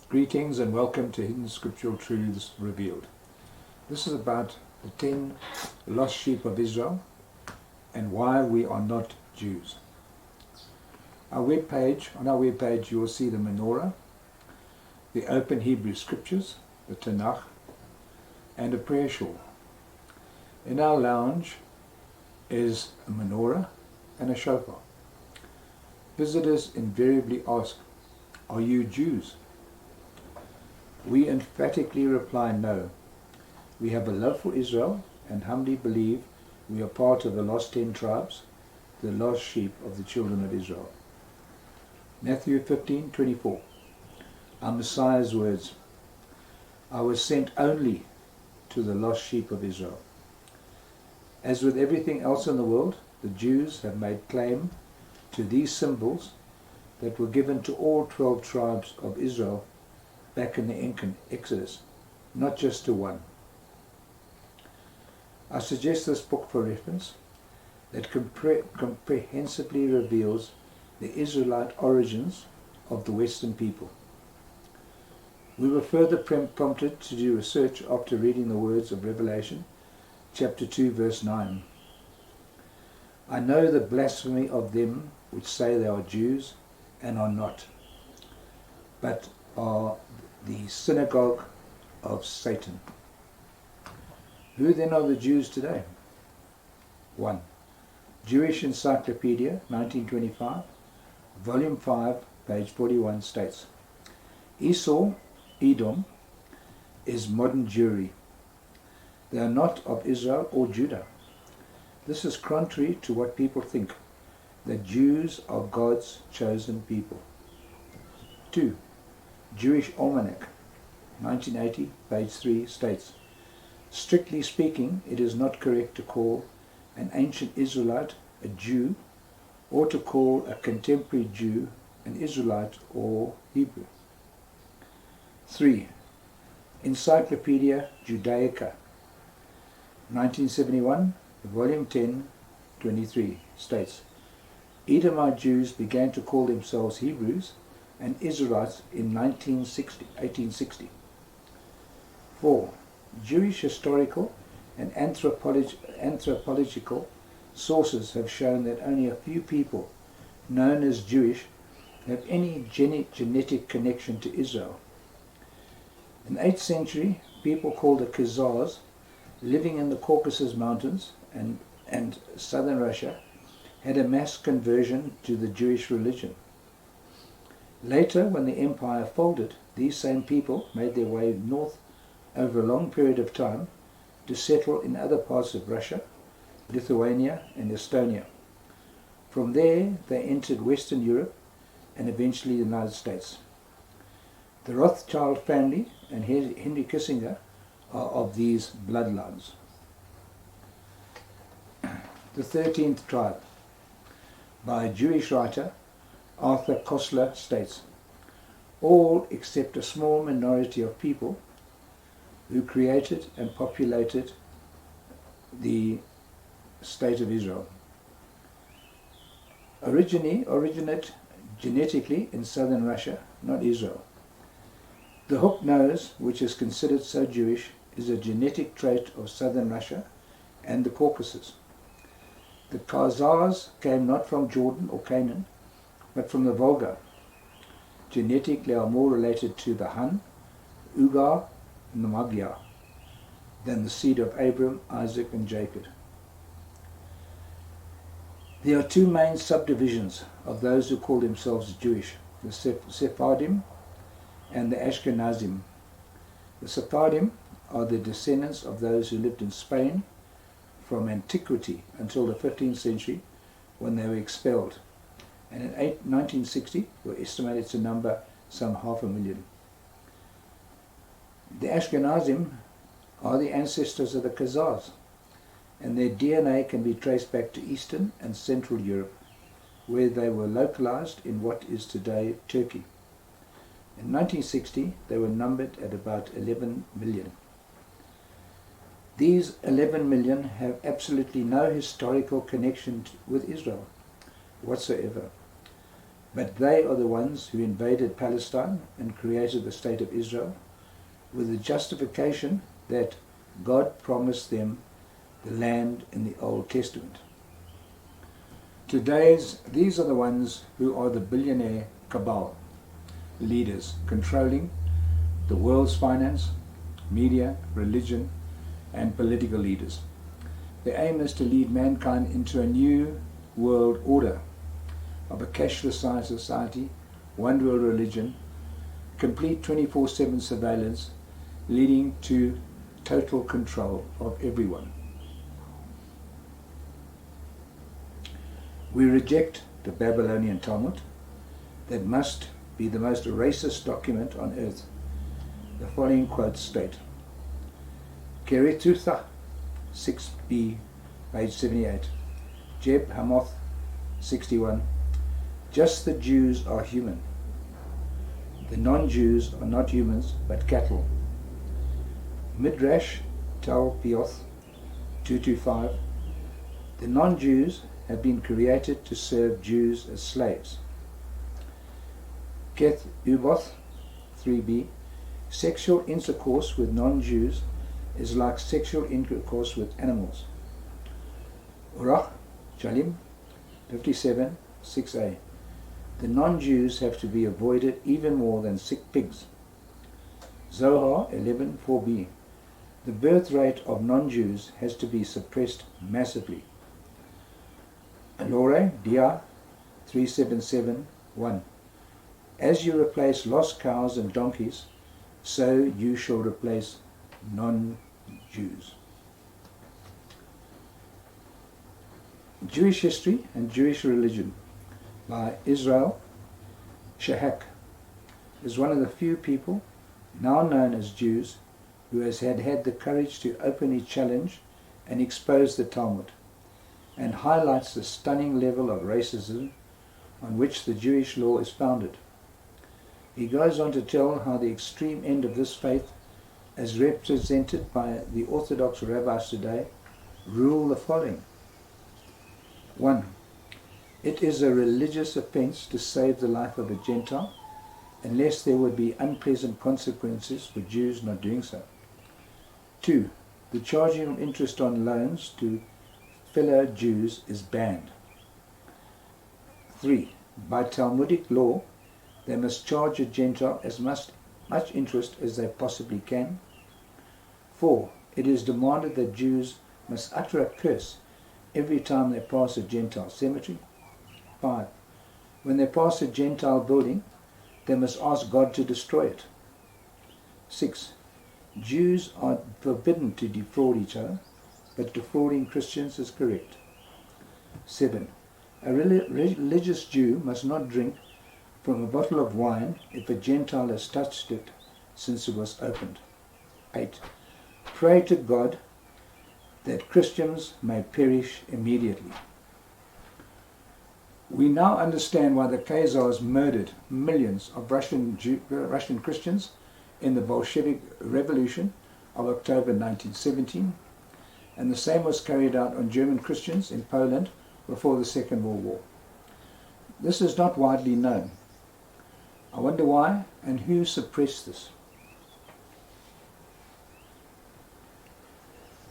Greetings and welcome to Hidden Scriptural Truths Revealed. This is about the 10 lost sheep of Israel and why we are not Jews. On our webpage you will see the menorah, the open Hebrew scriptures, the Tanakh, and a prayer shawl. In our lounge is a menorah and a shofar. Visitors invariably ask, "Are you Jews?" We emphatically reply no. We have a love for Israel and humbly believe we are part of the lost 10 tribes, the lost sheep of the children of Israel. Matthew 15:24. Our Messiah's words, "I was sent only to the lost sheep of Israel." As with everything else in the world, the Jews have made claim to these symbols that were given to all 12 tribes of Israel back in the Exodus, not just to one. I suggest this book for reference that comprehensively reveals the Israelite origins of the Western people. We were further prompted to do research after reading the words of Revelation chapter 2 verse 9. "I know the blasphemy of them which say they are Jews and are not, but are the synagogue of Satan." Who then are the Jews today? 1. Jewish Encyclopedia, 1925, volume 5, page 41 states, Esau, Edom, is modern Jewry. They are not of Israel or Judah. This is contrary to what people think, that Jews are God's chosen people. 2. Jewish Almanac, 1980, page 3 states, strictly speaking, it is not correct to call an ancient Israelite a Jew or to call a contemporary Jew an Israelite or Hebrew. 3. Encyclopedia Judaica, 1971, volume 10, 23 states, Edomite Jews began to call themselves Hebrews and Israelites in 1860. 4. Jewish historical and anthropological sources have shown that only a few people known as Jewish have any genetic connection to Israel. In the 8th century, people called the Khazars, living in the Caucasus Mountains and southern Russia, had a mass conversion to the Jewish religion. Later, when the empire folded, these same people made their way north over a long period of time to settle in other parts of Russia, Lithuania and Estonia. From there, they entered Western Europe and eventually the United States. The Rothschild family and Henry Kissinger are of these bloodlines. The 13th tribe, by a Jewish writer, Arthur Koestler, states, all except a small minority of people who created and populated the state of Israel originate genetically in southern Russia, not Israel. The hook nose, which is considered so Jewish, is a genetic trait of southern Russia and the Caucasus. The Khazars came not from Jordan or Canaan, but from the Volga. Genetically are more related to the Hun, Ugar, and the Magyar than the seed of Abraham, Isaac, and Jacob. There are two main subdivisions of those who call themselves Jewish, the Sephardim and the Ashkenazim. The Sephardim are the descendants of those who lived in Spain from antiquity until the 15th century, when they were expelled, and in 1960 were estimated to number some 500,000. The Ashkenazim are the ancestors of the Khazars, and their DNA can be traced back to Eastern and Central Europe, where they were localized in what is today Turkey. In 1960, they were numbered at about 11 million. These 11 million have absolutely no historical connection with Israel whatsoever. but they are the ones who invaded Palestine and created the state of Israel with the justification that God promised them the land in the Old Testament. These are the ones who are the billionaire cabal leaders controlling the world's finance, media, religion, and political leaders. Their aim is to lead mankind into a new world order of a cashless society, one world religion, complete 24/7 surveillance, leading to total control of everyone. We reject the Babylonian Talmud that must be the most racist document on earth. The following quotes state, Keretutha 6b, page 78, Jeb Hamoth 61, just the Jews are human. The non-Jews are not humans but cattle. Midrash Tal Pioth 225, the non-Jews have been created to serve Jews as slaves. Keth Uboth 3b, sexual intercourse with non-Jews is like sexual intercourse with animals. Urach Jalim 57 6a, the non-Jews have to be avoided even more than sick pigs. Zohar 11 4b, the birth rate of non-Jews has to be suppressed massively. Alore Dia 377 1, as you replace lost cows and donkeys, so you shall replace non-Jews. Jewish History and Jewish Religion by Israel Shahak is one of the few people now known as Jews who has had the courage to openly challenge and expose the Talmud, and highlights the stunning level of racism on which the Jewish law is founded. He goes on to tell how the extreme end of this faith, as represented by the Orthodox rabbis today, rule the following. 1. It is a religious offense to save the life of a Gentile unless there would be unpleasant consequences for Jews not doing so. 2. The charging of interest on loans to fellow Jews is banned. 3. By Talmudic law, they must charge a Gentile as much interest as they possibly can. 4. It is demanded that Jews must utter a curse every time they pass a Gentile cemetery. 5. When they pass a Gentile building, they must ask God to destroy it. 6. Jews are forbidden to defraud each other, but defrauding Christians is correct. 7. A religious Jew must not drink from a bottle of wine if a Gentile has touched it since it was opened. 8. Pray to God that Christians may perish immediately. We now understand why the Khazars murdered millions of Russian Christians in the Bolshevik Revolution of October 1917, and the same was carried out on German Christians in Poland before the Second World War. This is not widely known. I wonder why and who suppressed this.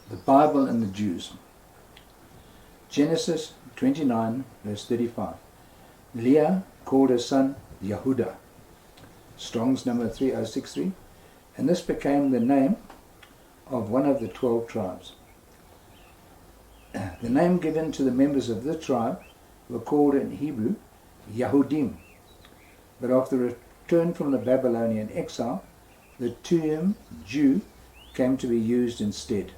The Bible and the Jews. Genesis 29 verse 35. Leah called her son Yehuda, Strong's number 3063, and this became the name of one of the 12 tribes. The name given to the members of the tribe were called in Hebrew Yahudim, but after return from the Babylonian exile, the term Jew came to be used instead.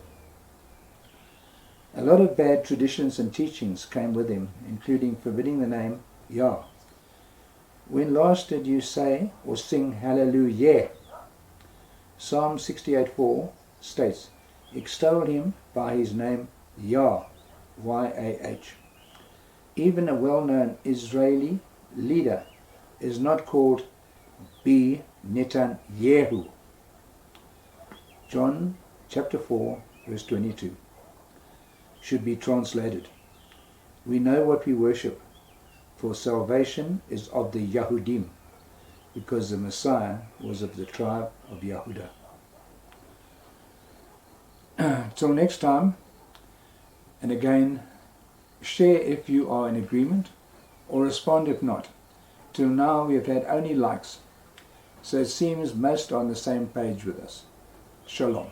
A lot of bad traditions and teachings came with him, including forbidding the name Yah. When last did you say or sing Hallelujah? Psalm 68:4 states, extol him by his name Yah, Y-A-H. Even a well-known Israeli leader is not called B. Netanyahu. John chapter 4 verse 22 should be translated. We know what we worship, for salvation is of the Yahudim, because the Messiah was of the tribe of Yehuda. Till next time, and again, share if you are in agreement, or respond if not. Till now we have had only likes, so it seems most are on the same page with us. Shalom.